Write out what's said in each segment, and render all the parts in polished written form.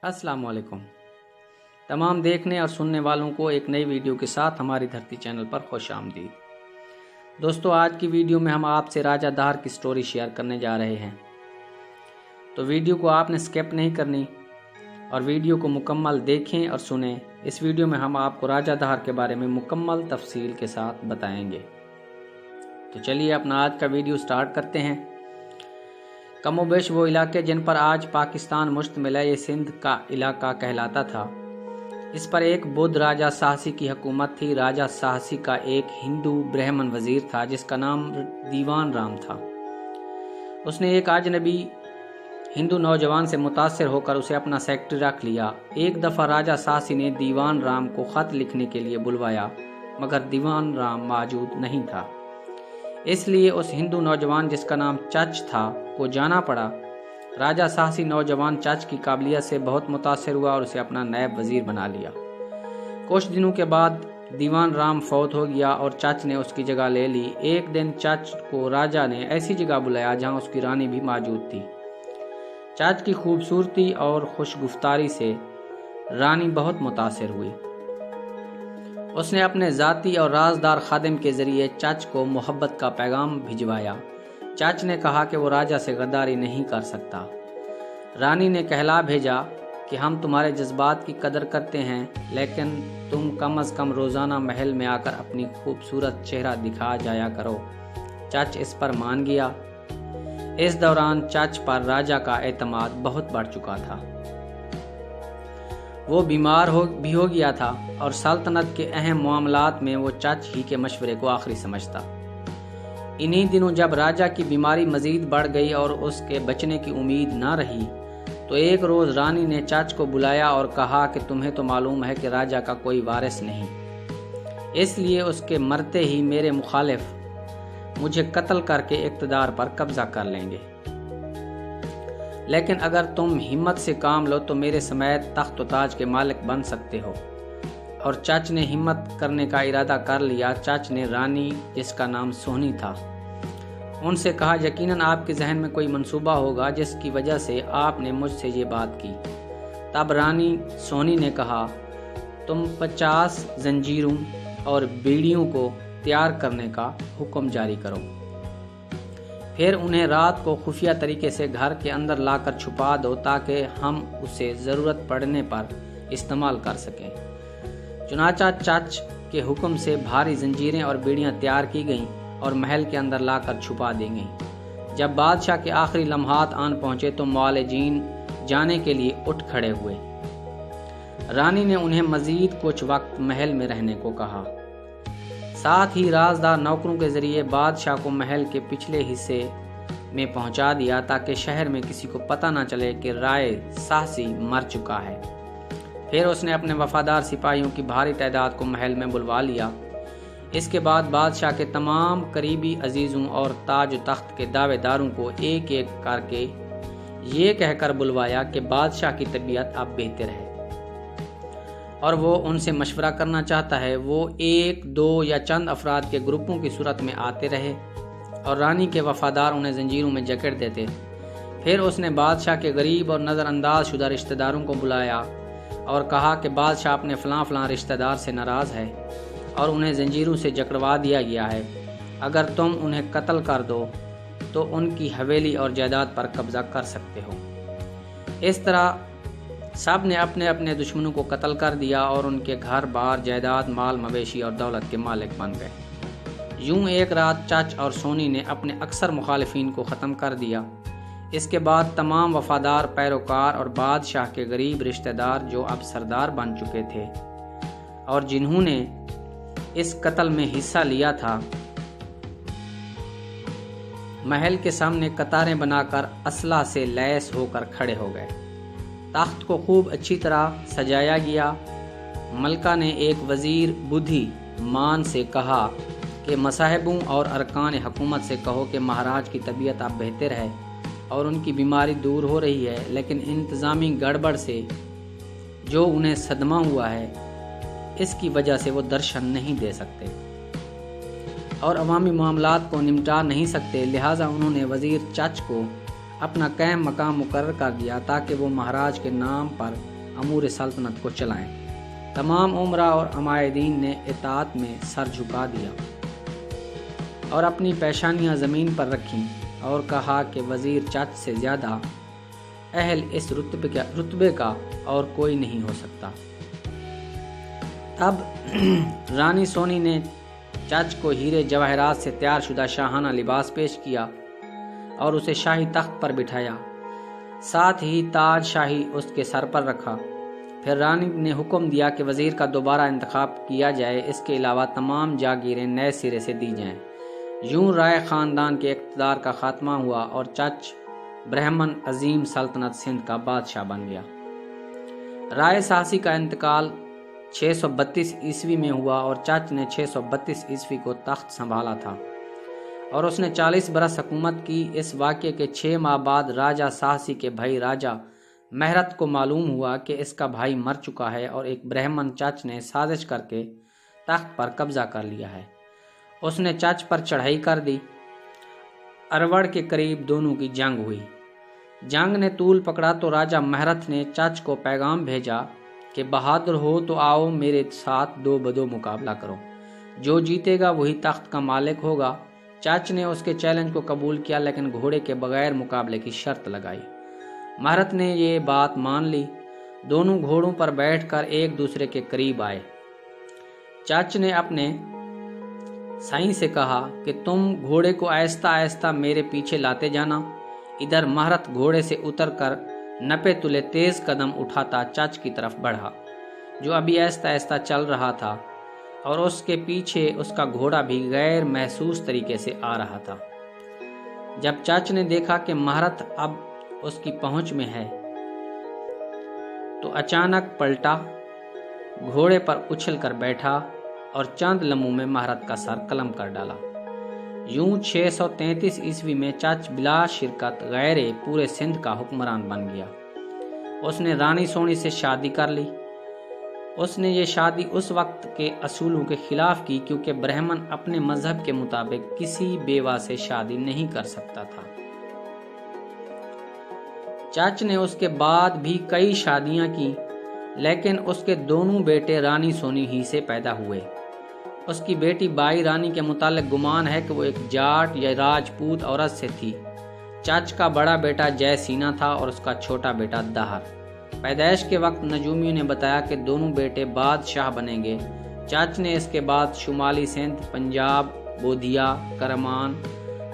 अस्सलाम वालेकुम। तमाम देखने और सुनने वालों को एक नई वीडियो के साथ हमारी धरती चैनल पर खुश आमदीद। दोस्तों, आज की वीडियो में हम आपसे राजा दाहर की स्टोरी शेयर करने जा रहे हैं, तो वीडियो को आपने स्किप नहीं करनी और वीडियो को मुकम्मल देखें और सुनें। इस वीडियो में हम आपको राजा दाहर के बारे में मुकम्मल तफसील के साथ बताएंगे। तो चलिए अपना आज का वीडियो स्टार्ट करते हैं। कमोबेश वो इलाके जिन पर आज पाकिस्तान मुश्तमिल है, ये सिंध का इलाका कहलाता था। इस पर एक बुद्ध राजा साहसी की हुकूमत थी। राजा साहसी का एक हिंदू ब्राह्मण वजीर था जिसका नाम दीवान राम था। उसने एक अजनबी हिंदू नौजवान से मुतासिर होकर उसे अपना सेक्रेटरी रख लिया। एक दफ़ा राजा साहसी ने दीवान राम को ख़त लिखने के लिए बुलवाया, मगर दीवान राम मौजूद नहीं था। इसलिए उस हिंदू नौजवान जिसका नाम चच था को जाना पड़ा। राजा साहसी नौजवान चच की काबिलियत से बहुत मुतासिर हुआ और उसे अपना नायब वजीर बना लिया। कुछ दिनों के बाद दीवान राम फौत हो गया और चच ने उसकी जगह ले ली। एक दिन चच को राजा ने ऐसी जगह बुलाया जहां उसकी रानी भी मौजूद थी। चच की खूबसूरती और खुशगुफ्तारी से रानी बहुत मुतासिर हुई। उसने अपने ज़ाती और राजदार खादिम के ज़रिए चच को मोहब्बत का पैगाम भिजवाया। चच ने कहा कि वो राजा से गद्दारी नहीं कर सकता। रानी ने कहला भेजा कि हम तुम्हारे जज्बात की कदर करते हैं, लेकिन तुम कम अज़ कम रोज़ाना महल में आकर अपनी खूबसूरत चेहरा दिखा जाया करो। चच इस पर मान गया। इस दौरान चच पर राजा का एतमाद बहुत बढ़ चुका था। वो बीमार भी हो गया था और सल्तनत के अहम मामलात में वो चच ही के मशवरे को आखिरी समझता। इन्हीं दिनों जब राजा की बीमारी मजीद बढ़ गई और उसके बचने की उम्मीद ना रही, तो एक रोज़ रानी ने चच को बुलाया और कहा कि तुम्हें तो मालूम है कि राजा का कोई वारिस नहीं, इसलिए उसके मरते ही मेरे मुखालिफ मुझे कत्ल करके इक़्तिदार पर कब्जा कर लेंगे। लेकिन अगर तुम हिम्मत से काम लो तो मेरे समेत तख्त व ताज के मालिक बन सकते हो। और चच ने हिम्मत करने का इरादा कर लिया। चच ने रानी, जिसका नाम सोनी था, उनसे कहा, यकीनन आपके जहन में कोई मंसूबा होगा जिसकी वजह से आपने मुझसे ये बात की। तब रानी सोनी ने कहा, तुम 50 जंजीरों और बीड़ियों को तैयार करने का हुक्म जारी करो, फिर उन्हें रात को खुफिया तरीके से घर के अंदर लाकर छुपा दो ताकि हम उसे ज़रूरत पड़ने पर इस्तेमाल कर सकें। चुनाचा चच के हुक्म से भारी जंजीरें और बीड़ियां तैयार की गईं और महल के अंदर लाकर छुपा दी गईं। जब बादशाह के आखिरी लम्हात आन पहुंचे तो मुआलिजीन जाने के लिए उठ खड़े हुए। रानी ने उन्हें मजीद कुछ वक्त महल में रहने को कहा। साथ ही राजदार नौकरों के जरिए बादशाह को महल के पिछले हिस्से में पहुंचा दिया ताकि शहर में किसी को पता न चले कि राय साहसी मर चुका है। फिर उसने अपने वफादार सिपाहियों की भारी तादाद को महल में बुलवा लिया। इसके बाद बादशाह के तमाम करीबी अजीज़ों और ताज तख्त के दावेदारों को एक एक करके ये कहकर बुलवाया कि बादशाह की तबीयत अब बेहतर है और वो उनसे मशवरा करना चाहता है। वो 1, 2 या चंद अफराद के ग्रुपों की सूरत में आते रहे और रानी के वफादार उन्हें जंजीरों में जकड़ देते। फिर उसने बादशाह के गरीब और नज़रअंदाज शुदा रिश्तेदारों को बुलाया और कहा कि बादशाह अपने फ़लाँ रिश्तेदार से नाराज़ है और उन्हें जंजीरों से जकड़वा दिया गया है। अगर तुम उन्हें कत्ल कर दो तो उनकी हवेली और जायदाद पर कब्ज़ा कर सकते हो। इस तरह सब ने अपने अपने दुश्मनों को कत्ल कर दिया और उनके घर बार, जायदाद, माल मवेशी और दौलत के मालिक बन गए। यूं एक रात चच और सोनी ने अपने अक्सर मुखालिफिन को ख़त्म कर दिया। इसके बाद तमाम वफादार पैरोकार और बादशाह के गरीब रिश्तेदार जो अब सरदार बन चुके थे और जिन्होंने इस कत्ल में हिस्सा लिया था, महल के सामने कतारें बनाकर असला से लैस होकर खड़े हो गए। तख्त को खूब अच्छी तरह सजाया गया। मलका ने एक वजीर बुद्धिमान से कहा कि मसाहिबों और अरकान हुकूमत से कहो कि महाराज की तबीयत अब बेहतर है और उनकी बीमारी दूर हो रही है, लेकिन इंतज़ामी गड़बड़ से जो उन्हें सदमा हुआ है इसकी वजह से वो दर्शन नहीं दे सकते और अवामी मामलात को निपटा नहीं सकते। लिहाजा उन्होंने वजीर चच को اپنا قائم مقام مقرر کر دیا تاکہ وہ مہاراج کے نام پر امور سلطنت کو چلائیں۔ تمام امراء اور عمائدین نے اطاعت میں سر جھکا دیا اور اپنی پیشانیاں زمین پر رکھیں اور کہا کہ وزیر چچ سے زیادہ اہل اس رتبے کا اور کوئی نہیں ہو سکتا۔ اب رانی سونی نے چچ کو ہیرے جواہرات سے تیار شدہ شاہانہ لباس پیش کیا اور اسے شاہی تخت پر بٹھایا، ساتھ ہی تاج شاہی اس کے سر پر رکھا۔ پھر رانی نے حکم دیا کہ وزیر کا دوبارہ انتخاب کیا جائے، اس کے علاوہ تمام جاگیریں نئے سرے سے دی جائیں۔ یوں رائے خاندان کے اقتدار کا خاتمہ ہوا اور چچ برہمن عظیم سلطنت سندھ کا بادشاہ بن گیا۔ رائے ساسی کا انتقال 632 عیسوی میں ہوا اور چچ نے 632 عیسوی کو تخت سنبھالا تھا اور اس نے 40 برس حکومت کی۔ اس واقعے کے 6 ماہ بعد راجہ ساسی کے بھائی راجہ مہرت کو معلوم ہوا کہ اس کا بھائی مر چکا ہے اور ایک برہمن چچ نے سازش کر کے تخت پر قبضہ کر لیا ہے۔ اس نے چچ پر چڑھائی کر دی۔ اروڑ کے قریب دونوں کی جنگ ہوئی۔ جنگ نے طول پکڑا تو راجہ مہرت نے چچ کو پیغام بھیجا کہ بہادر ہو تو آؤ میرے ساتھ 2 بدو مقابلہ کرو، جو جیتے گا وہی تخت کا مالک ہوگا۔ چچ نے اس کے چیلنج کو قبول کیا لیکن گھوڑے کے بغیر مقابلے کی شرط لگائی۔ مہرت نے یہ بات مان لی۔ دونوں گھوڑوں پر بیٹھ کر ایک دوسرے کے قریب آئے۔ چچ نے اپنے سائیں سے کہا کہ تم گھوڑے کو آہستہ آہستہ میرے پیچھے لاتے جانا۔ ادھر مہرت گھوڑے سے اتر کر نپے تلے تیز قدم اٹھاتا چچ کی طرف بڑھا، جو ابھی آہستہ آہستہ چل رہا تھا، اور اس کے پیچھے اس کا گھوڑا بھی غیر محسوس طریقے سے آ رہا تھا۔ جب چچ نے دیکھا کہ مہرت اب اس کی پہنچ میں ہے تو اچانک پلٹا، گھوڑے پر اچھل کر بیٹھا اور چند لمحوں میں مہرت کا سر قلم کر ڈالا۔ یوں 633 عیسوی میں چچ بلا شرکت غیر پورے سندھ کا حکمران بن گیا۔ اس نے رانی سونی سے شادی کر لی۔ اس نے یہ شادی اس وقت کے اصولوں کے خلاف کی کیونکہ برہمن اپنے مذہب کے مطابق کسی بیوہ سے شادی نہیں کر سکتا تھا۔ چچ نے اس کے بعد بھی کئی شادیاں کی لیکن اس کے دونوں بیٹے رانی سونی ہی سے پیدا ہوئے۔ اس کی بیٹی بائی رانی کے متعلق گمان ہے کہ وہ ایک جاٹ یا راجپوت عورت سے تھی۔ چچ کا بڑا بیٹا جے سینا تھا اور اس کا چھوٹا بیٹا دہر۔ پیدائش کے وقت نجومیوں نے بتایا کہ دونوں بیٹے بادشاہ بنیں گے۔ چچ نے اس کے بعد شمالی سندھ، پنجاب، بودھیا، کرمان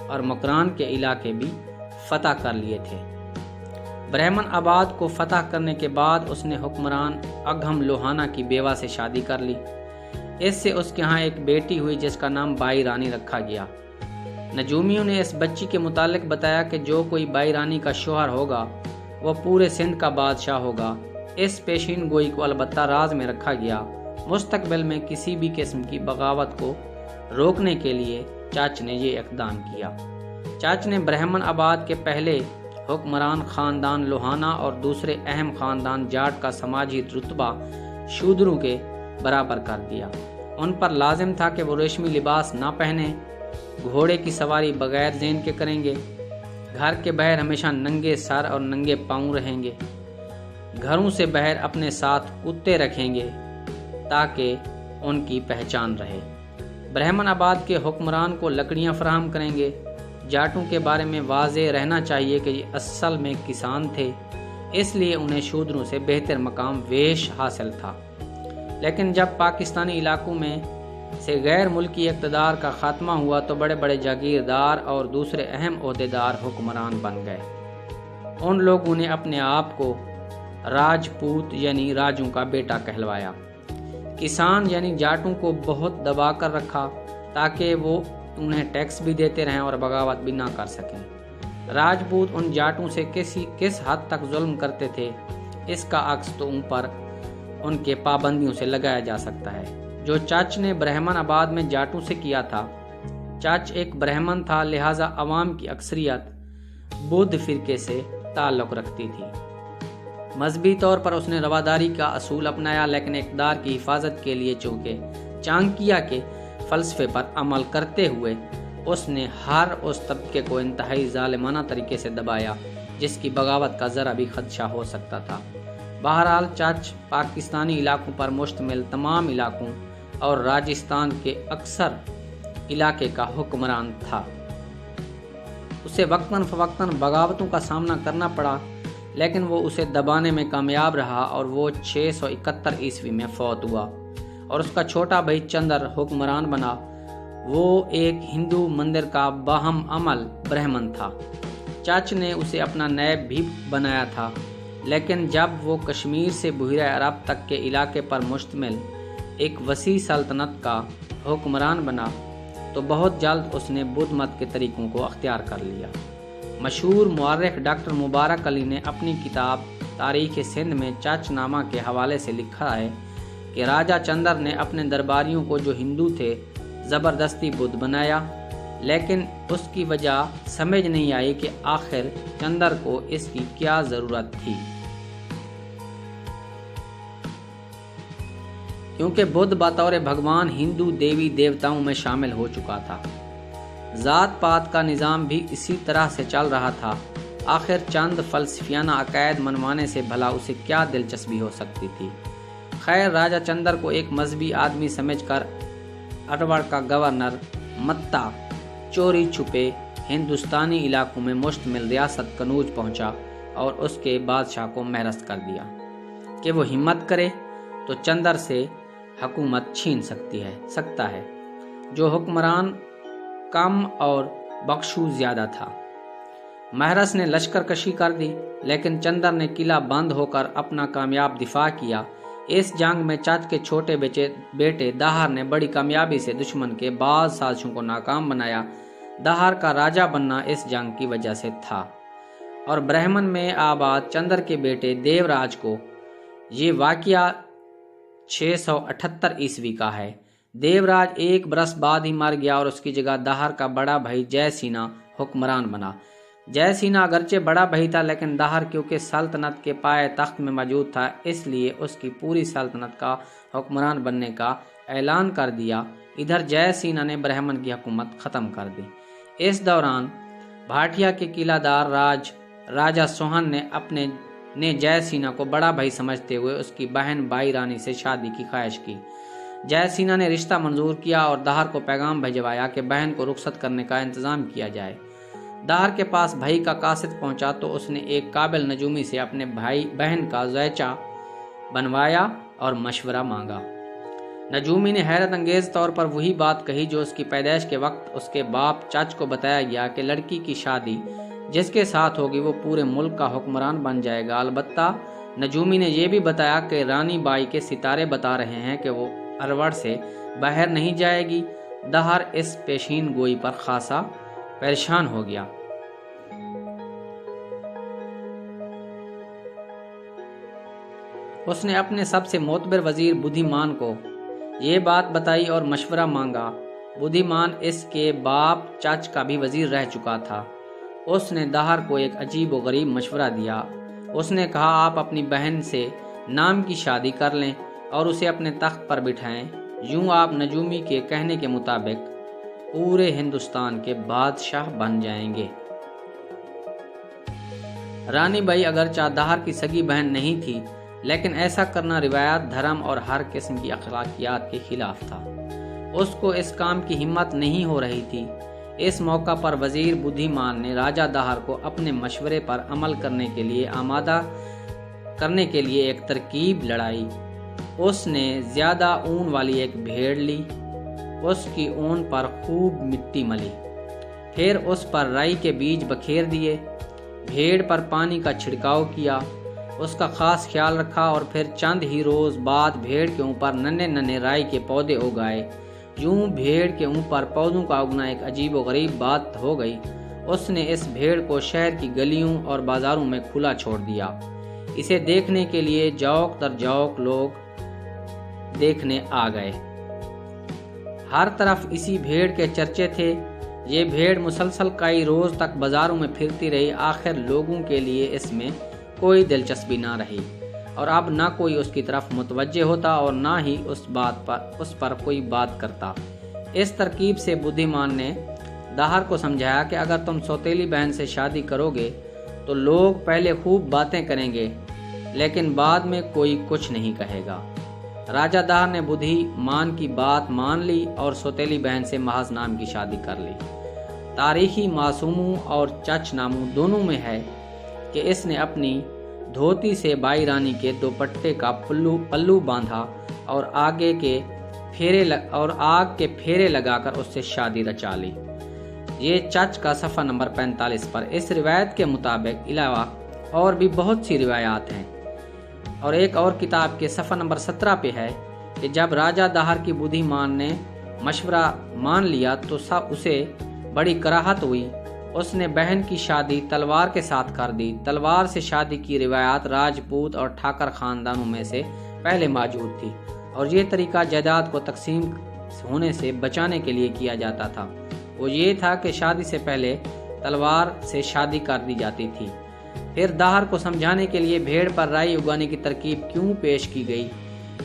اور مکران کے علاقے بھی فتح کر لیے تھے۔ برہمن آباد کو فتح کرنے کے بعد اس نے حکمران اگھم لوہانا کی بیوہ سے شادی کر لی۔ اس سے اس کے ہاں ایک بیٹی ہوئی جس کا نام بائی رانی رکھا گیا۔ نجومیوں نے اس بچی کے متعلق بتایا کہ جو کوئی بائی رانی کا شوہر ہوگا وہ پورے سندھ کا بادشاہ ہوگا۔ اس پیشین گوئی کو البتہ راز میں رکھا گیا۔ مستقبل میں کسی بھی قسم کی بغاوت کو روکنے کے لیے چچ نے یہ اقدام کیا۔ چچ نے برہمن آباد کے پہلے حکمران خاندان لوہانا اور دوسرے اہم خاندان جاٹ کا سماجی رتبہ شودروں کے برابر کر دیا۔ ان پر لازم تھا کہ وہ ریشمی لباس نہ پہنے، گھوڑے کی سواری بغیر زین کے کریں گے، گھر کے باہر ہمیشہ ننگے سر اور ننگے پاؤں رہیں گے، گھروں سے باہر اپنے ساتھ کتے رکھیں گے تاکہ ان کی پہچان رہے۔ برہمن آباد کے حکمران کو لکڑیاں فراہم کریں گے۔ جاٹوں کے بارے میں واضح رہنا چاہیے کہ یہ اصل میں کسان تھے، اس لیے انہیں شودروں سے بہتر مقام ویش حاصل تھا۔ لیکن جب پاکستانی علاقوں میں سے غیر ملکی اقتدار کا خاتمہ ہوا تو بڑے بڑے جاگیردار اور دوسرے اہم عہدیدار حکمران بن گئے۔ ان لوگوں نے اپنے آپ کو راجپوت یعنی راجوں کا بیٹا کہلوایا۔ کسان یعنی جاٹوں کو بہت دبا کر رکھا تاکہ وہ انہیں ٹیکس بھی دیتے رہیں اور بغاوت بھی نہ کر سکیں۔ راجپوت ان جاٹوں سے کس حد تک ظلم کرتے تھے، اس کا عکس تو ان پر ان کے پابندیوں سے لگایا جا سکتا ہے جو چچ نے برہمن آباد میں جاٹوں سے کیا تھا۔ چچ ایک برہمن تھا، لہٰذا عوام کی اکثریت بدھ فرقے سے تعلق رکھتی تھی۔ مذہبی طور پر اس نے رواداری کا اصول اپنایا لیکن اقتدار کی حفاظت کے لیے چونکہ چانکیہ کے فلسفے پر عمل کرتے ہوئے اس نے ہر اس طبقے کو انتہائی ظالمانہ طریقے سے دبایا جس کی بغاوت کا ذرا بھی خدشہ ہو سکتا تھا۔ بہرحال چچ پاکستانی علاقوں پر مشتمل تمام علاقوں اور راجستھان کے اکثر علاقے کا حکمران تھا۔ اسے وقتاً فوقتاً بغاوتوں کا سامنا کرنا پڑا، لیکن وہ اسے دبانے میں کامیاب رہا اور وہ 671 عیسوی میں فوت ہوا اور اس کا چھوٹا بھائی چندر حکمران بنا۔ وہ ایک ہندو مندر کا باہم عمل برہمن تھا۔ چچ نے اسے اپنا نائب بھی بنایا تھا، لیکن جب وہ کشمیر سے بحیرہ عرب تک کے علاقے پر مشتمل ایک وسیع سلطنت کا حکمران بنا تو بہت جلد اس نے بدھ مت کے طریقوں کو اختیار کر لیا۔ مشہور مورخ ڈاکٹر مبارک علی نے اپنی کتاب تاریخ سندھ میں چچ نامہ کے حوالے سے لکھا ہے کہ راجہ چندر نے اپنے درباریوں کو جو ہندو تھے زبردستی بدھ بنایا، لیکن اس کی وجہ سمجھ نہیں آئی کہ آخر چندر کو اس کی کیا ضرورت تھی، کیونکہ بدھ بطور بھگوان ہندو دیوی دیوتاؤں میں شامل ہو چکا تھا۔ ذات پات کا نظام بھی اسی طرح سے چل رہا تھا۔ آخر چند فلسفیانہ عقائد منوانے سے بھلا اسے کیا دلچسپی ہو سکتی تھی۔ خیر، راجہ چندر کو ایک مذہبی آدمی سمجھ کر اروڑ کا گورنر متا چوری چھپے ہندوستانی علاقوں میں مشتمل ریاست کنوج پہنچا اور اس کے بادشاہ کو محرست کر دیا کہ وہ ہمت کرے تو چندر سے حکومت چھین سکتا ہے، جو حکمران کم اور بخشو زیادہ تھا۔ محرس نے لشکر کشی کر دی، لیکن چندر نے قلعہ بند ہو کر اپنا کامیاب دفاع کیا۔ اس جنگ میں چچ کے چھوٹے بیٹے داہر نے بڑی کامیابی سے دشمن کے بعض سازشوں کو ناکام بنایا۔ داہر کا راجہ بننا اس جنگ کی وجہ سے تھا، اور برہمن میں آباد چندر کے بیٹے دیو راج کو یہ واقعہ 678 عیسوی کا ہے۔ دیو راج ایک برس بعد ہی مر گیا اور اس کی جگہ داہر کا بڑا بھائی جے سینا حکمران بنا۔ جے سینا اگرچہ بڑا بھائی تھا، لیکن داہر کیونکہ سلطنت کے پائے تخت میں موجود تھا، اس لیے اس کی پوری سلطنت کا حکمران بننے کا اعلان کر دیا۔ ادھر جے سینا نے برہمن کی حکومت ختم کر دی۔ اس دوران بھاٹیا کے قلعہ دار راجہ سوہن نے جے سینا کو بڑا بھائی سمجھتے ہوئے اس کی بہن بائی رانی سے شادی کی خواہش کی۔ جے سینا نے رشتہ منظور کیا اور داہر کو پیغام بھجوایا کہ بہن کو رخصت کرنے کا انتظام کیا جائے۔ داہر کے پاس بھائی کا قاصد پہنچا تو اس نے ایک قابل نجومی سے اپنے بہن کا زویچہ بنوایا اور مشورہ مانگا۔ نجومی نے حیرت انگیز طور پر وہی بات کہی جو اس کی پیدائش کے وقت اس کے باپ چچ کو بتایا گیا کہ لڑکی کی شادی جس کے ساتھ ہوگی وہ پورے ملک کا حکمران بن جائے گا۔ البتہ نجومی نے یہ بھی بتایا کہ رانی بائی کے ستارے بتا رہے ہیں کہ وہ اروڑ سے باہر نہیں جائے گی۔ داہر اس پیشین گوئی پر خاصا پریشان ہو گیا۔ اس نے اپنے سب سے معتبر وزیر بدھی مان کو یہ بات بتائی اور مشورہ مانگا۔ بدھی مان اس کے باپ چچ کا بھی وزیر رہ چکا تھا۔ اس نے داہر کو ایک عجیب و غریب مشورہ دیا۔ اس نے کہا، آپ اپنی بہن سے نام کی شادی کر لیں اور اسے اپنے تخت پر بٹھائیں، یوں آپ نجومی کے کہنے کے مطابق پورے ہندوستان کے بادشاہ بن جائیں گے۔ رانی بائی اگرچہ داہر کی سگی بہن نہیں تھی، لیکن ایسا کرنا روایات، دھرم اور ہر قسم کی اخلاقیات کے خلاف تھا۔ اس کو اس کام کی ہمت نہیں ہو رہی تھی۔ اس موقع پر وزیر بدھی مان نے راجہ داہر کو اپنے مشورے پر عمل کرنے کے لیے آمادہ کرنے کے لیے ایک ترکیب لڑائی۔ اس نے زیادہ اون والی ایک بھیڑ لی، اس کی اون پر خوب مٹی ملی، پھر اس پر رائی کے بیج بکھیر دیے، بھیڑ پر پانی کا چھڑکاؤ کیا، اس کا خاص خیال رکھا اور پھر چند ہی روز بعد بھیڑ کے اوپر ننھے رائی کے پودے اگائے۔ یوں بھیڑ کے اوپر پودوں کا اگنا ایک عجیب و غریب بات ہو گئی۔ اس نے اس بھیڑ کو شہر کی گلیوں اور بازاروں میں کھلا چھوڑ دیا۔ اسے دیکھنے کے لیے جوق در جوق لوگ دیکھنے آ گئے۔ ہر طرف اسی بھیڑ کے چرچے تھے۔ یہ بھیڑ مسلسل کئی روز تک بازاروں میں پھرتی رہی۔ آخر لوگوں کے لیے اس میں کوئی دلچسپی نہ رہی اور اب نہ کوئی اس کی طرف متوجہ ہوتا اور نہ ہی اس پر کوئی بات کرتا۔ اس ترکیب سے بدھی مان نے दाहर को समझाया कि अगर तुम सौतेली बहन से शादी करोगे तो लोग पहले खूब बातें करेंगे लेकिन बाद में कोई कुछ नहीं कहेगा। राजा दाहर ने बुद्धिमान की बात मान ली और सौतेली बहन से महज नाम की शादी कर ली। तारीखी मासूमों और चच नामू दोनों में है कि इसने अपनी धोती से बाई रानी के दुपट्टे का पल्लू बांधा और आग के फेरे लगाकर उससे शादी रचा ली। ये चच का सफ़ा नंबर 45 पर। इस रिवायत के मुताबिक अलावा और भी बहुत सी रिवायात हैं और एक और किताब के सफ़ा नंबर 17 पे है कि जब राजा दाहर की बुद्धिमान ने मशवरा मान लिया तो उसे बड़ी कराहत हुई। उसने बहन की शादी तलवार के साथ कर दी। तलवार से शादी की रिवायत राजपूत और ठाकर खानदानों में से पहले मौजूद थी और ये तरीका जायदाद को तकसीम होने से बचाने के लिए किया जाता था। वो ये था कि शादी से पहले तलवार से शादी कर दी जाती थी। फिर दाहर को समझाने के लिए भेड़ पर राई उगाने की तरकीब क्यों पेश की गई।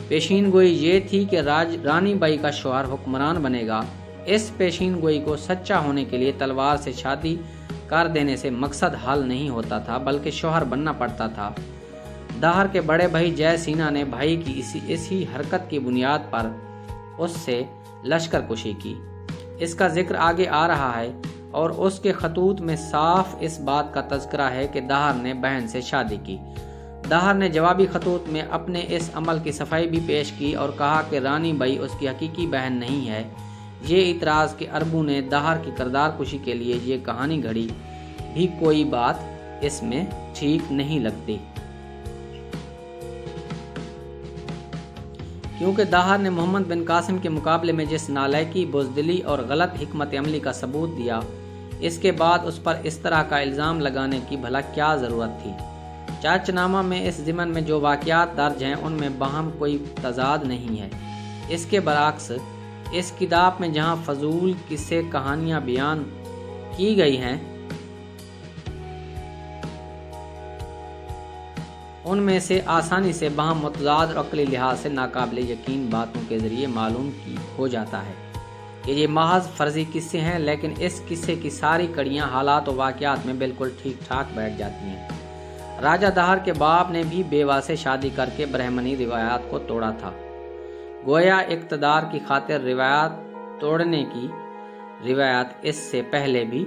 पेशीन गोई ये थी कि रानी बाई का शौहर हुक्मरान बनेगा। इस पेशीन गोई को सच्चा होने के लिए तलवार से शादी कर देने से मकसद हल नहीं होता था बल्कि शौहर बनना पड़ता था। दाहर के बड़े भाई जय सिन्हा ने भाई की इसी हरकत की बुनियाद पर उससे लश्कर कुशी की। इसका जिक्र आगे आ रहा है और उसके खतूत में साफ इस बात का तज़किरा है कि दाहर ने बहन से शादी की। दाहर ने जवाबी खतूत में अपने इस अमल की सफाई भी पेश की और कहा कि रानी बाई उसकी हकीकी बहन नहीं है। ये इतराज़ कि अरबों ने दाहर की किरदार कुशी के लिए ये कहानी घड़ी भी कोई बात इसमें ठीक नहीं लगती, क्योंकि दाहर ने मोहम्मद बिन कासिम के मुकाबले में जिस नालायकी, बुज़दिली और गलत हिकमत अमली का सबूत दिया, इसके बाद उस पर इस तरह का इल्ज़ाम लगाने की भला क्या ज़रूरत थी। चाचनामा में इस ज़िमन में जो वाक़यात दर्ज हैं उनमें बाहम कोई तज़ाद नहीं है। इसके बरअक्स इस किताब में जहाँ फजूल किस्से कहानियाँ बयान की गई हैं उनमें से आसानी से बाहम मुतज़ाद और अक़ली लिहाज से नाकाबिल यकीन बातों के ज़रिए मालूम हो जाता है कि ये महज फ़र्ज़ी किस्से हैं, लेकिन इस किस्से की सारी कड़ियाँ हालात और वाक़यात में बिल्कुल ठीक ठाक बैठ जाती हैं। राजा दाहर के बाप ने भी बेवा से शादी करके ब्राह्मणी रिवायात को तोड़ा था। गोया इक़्तिदार की खातिर रिवायात तोड़ने की रिवायत इससे पहले भी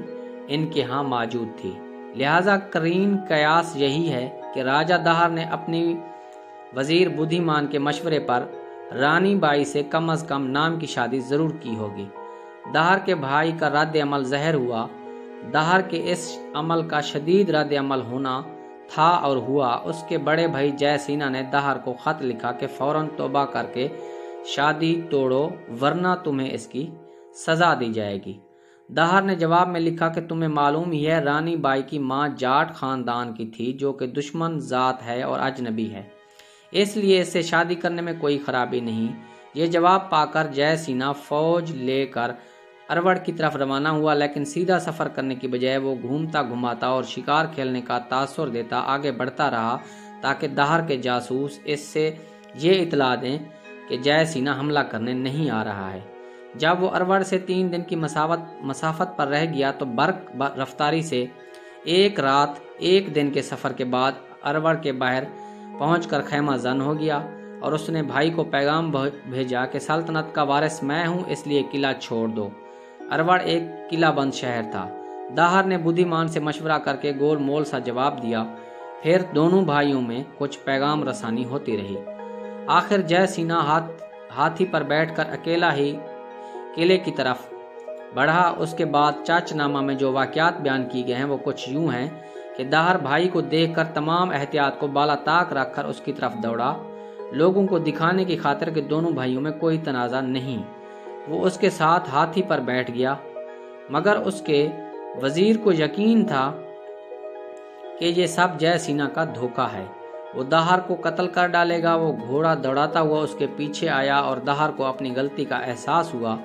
इनके यहाँ मौजूद थी। लिहाजा करीन कयास यही है कि राजा दाहर ने अपनी वज़ीर बुद्धिमान के मशवरे पर रानी बाई से कम अज़ कम नाम की शादी ज़रूर की होगी। दाहर के भाई का रद्द अमल ज़हर हुआ। दाहर के इस अमल का शदीद रद्द अमल होना था और हुआ। उसके बड़े भाई जय सिन्हा ने दाहर को ख़त लिखा कि फ़ौरन तौबा करके शादी तोड़ो वरना तुम्हें इसकी सज़ा दी जाएगी। दाहर ने जवाब में लिखा कि तुम्हें मालूम ही है रानी बाई की माँ जाट ख़ानदान की थी जो कि दुश्मन ज़ात है और अजनबी है, इसलिए इससे शादी करने में कोई खराबी नहीं। ये जवाब पाकर जय सिन्हा फ़ौज लेकर अरवड़ की तरफ रवाना हुआ, लेकिन सीधा सफ़र करने की बजाय वो घूमता घुमाता और शिकार खेलने का तासुर देता आगे बढ़ता रहा ताकि दाहर के जासूस इससे ये इतला दें कि जय सिन्हा हमला करने नहीं आ रहा है। जब वो अरवड़ से 3 दिन की मसाफत पर रह गया तो बर्क रफ्तारी से एक रात 1 दिन के सफ़र के बाद अरवड़ के बाहर पहुंचकर खैमा जन हो गया और उसने भाई को पैगाम भेजा कि सल्तनत का वारिस मैं हूं, इसलिए किला छोड़ दो। अरवड़ एक किला बंद शहर था। दाहर ने बुद्धिमान से मशवरा करके गोल मोल सा जवाब दिया। फिर दोनों भाइयों में कुछ पैगाम रसानी होती रही। आखिर जय सिन्हा हाथी पर बैठकर अकेला ही किले की तरफ बढ़ा। उसके बाद चाचनामा में जो वाक़यात बयान किए गए हैं वो कुछ यूं हैं कि दाहर भाई को देखकर तमाम एहतियात को बाला ताक रखकर उसकी तरफ दौड़ा, लोगों को दिखाने की खातिर कि दोनों भाइयों में कोई तनाज़ा नहीं। वो उसके साथ हाथी पर बैठ गया, मगर उसके वज़ीर को यकीन था कि ये सब जय सिन्हा का धोखा है, वो दाहर को कत्ल कर डालेगा। वो घोड़ा दौड़ाता हुआ उसके पीछे आया और दाहर को अपनी गलती का एहसास हुआ।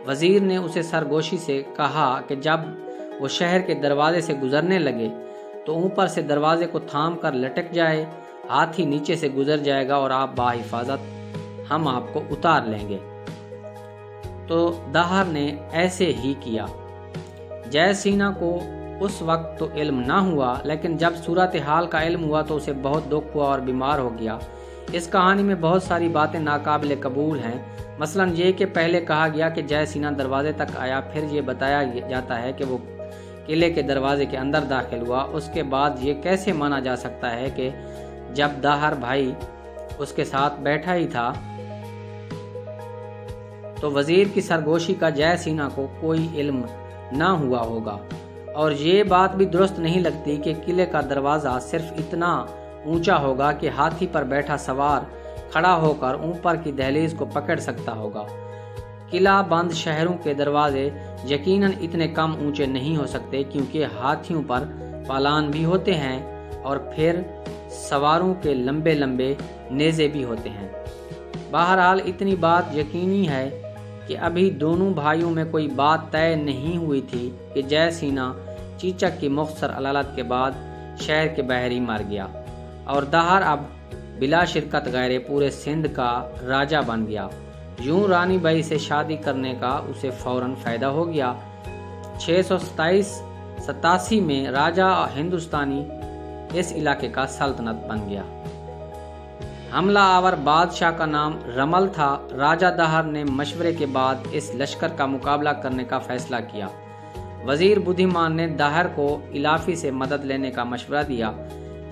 वज़ीर ने उसे सरगोशी से कहा कि जब वो शहर के दरवाजे से गुजरने लगे तो ऊपर से दरवाजे को थाम कर लटक जाए, हाथी नीचे से गुजर जाएगा और आप बाहिफाजत हम आपको उतार लेंगे। तो दाहर ने ऐसे ही किया। जय सीना को उस वक्त तो इल्म ना हुआ, लेकिन जब सूरत हाल का इल्म हुआ तो उसे बहुत दुख हुआ और बीमार हो गया। इस कहानी में बहुत सारी बातें नाकाबिल कबूल हैं। मसलन ये कि पहले कहा गया कि जय सीना दरवाजे तक आया, फिर ये बताया जाता है कि वो किले के दरवाजे के अंदर दाखिल हुआ। उसके बाद ये कैसे माना जा सकता है कि जब दाहर भाई उसके साथ बैठा ही था तो वजीर की सरगोशी का जय सीना को कोई इल्म ना हुआ होगा। और ये बात भी दुरुस्त नहीं लगती कि किले का दरवाज़ा सिर्फ इतना ऊंचा होगा कि हाथी पर बैठा सवार खड़ा होकर ऊपर की दहलीज को पकड़ सकता होगा। किला बंद शहरों के दरवाजे यकीनन इतने कम ऊंचे नहीं हो सकते, क्योंकि हाथियों पर पालान भी होते हैं और फिर सवारों के लंबे लंबे नेज़े भी होते हैं। बहरहाल इतनी बात यकीनी है कि अभी दोनों भाइयों में कोई बात तय नहीं हुई थी कि जय सीना चीचक की मुख्तसर अलालत के बाद शहर के बाहर ही मर गया और दाहर अब बिला शिरकत गैरे पूरे सिंध का राजा बन गया। यूं रानी बाई से शादी करने का उसे फौरन फ़ायदा हो गया। 687 में राजा हिंदुस्तानी इस इलाके का सल्तनत बन गया। हमला आवर बादशाह का नाम रमल था। राजा दाहर ने मशवरे के बाद इस लश्कर का मुकाबला करने का फैसला किया। वजीर बुद्धिमान ने दाहर को इलाफी से मदद लेने का मशवरा दिया।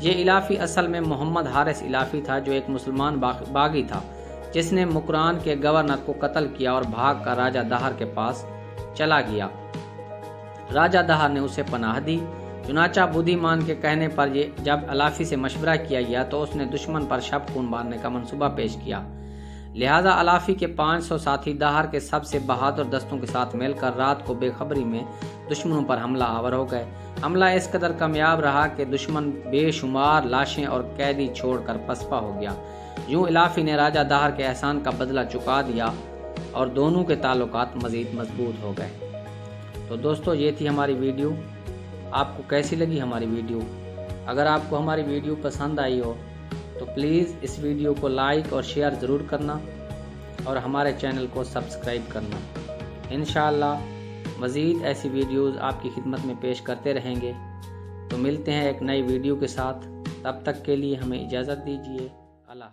ये इलाफी असल में मोहम्मद हारिस इलाफी था, जो एक मुसलमान बागी था जिसने मुकरान के गवर्नर को कत्ल किया और भाग कर राजा दाहर के पास चला गया। राजा दाहर ने उसे पनाह दी। चुनाचा बुद्धिमान के कहने पर जब अलाफी से मशवरा किया गया तो उसने दुश्मन पर शब खून मारने का मंसूबा पेश किया। लिहाजा अलाफी के 500 साथी दाहर के सबसे बहादुर दस्तों के साथ मिलकर रात को बेखबरी में दुश्मनों पर हमला आवर हो गए। हमला इस कदर कामयाब रहा कि दुश्मन बेशुमार लाशें और कैदी छोड़कर पसपा हो गया। यूं इलाफी ने राजा दाहर के एहसान का बदला चुका दिया और दोनों के ताल्लुकात मज़ीद मजबूत हो गए। तो दोस्तों, ये थी हमारी वीडियो। आपको कैसी लगी हमारी वीडियो? अगर आपको हमारी वीडियो पसंद आई हो तो प्लीज़ इस वीडियो को लाइक और शेयर ज़रूर करना और हमारे चैनल को सब्सक्राइब करना। इंशाअल्लाह मज़ीद ऐसी वीडियोज़ आपकी खिदमत में पेश करते रहेंगे। तो मिलते हैं एक नई वीडियो के साथ। तब तक के लिए हमें इजाज़त दीजिए। अल्लाह।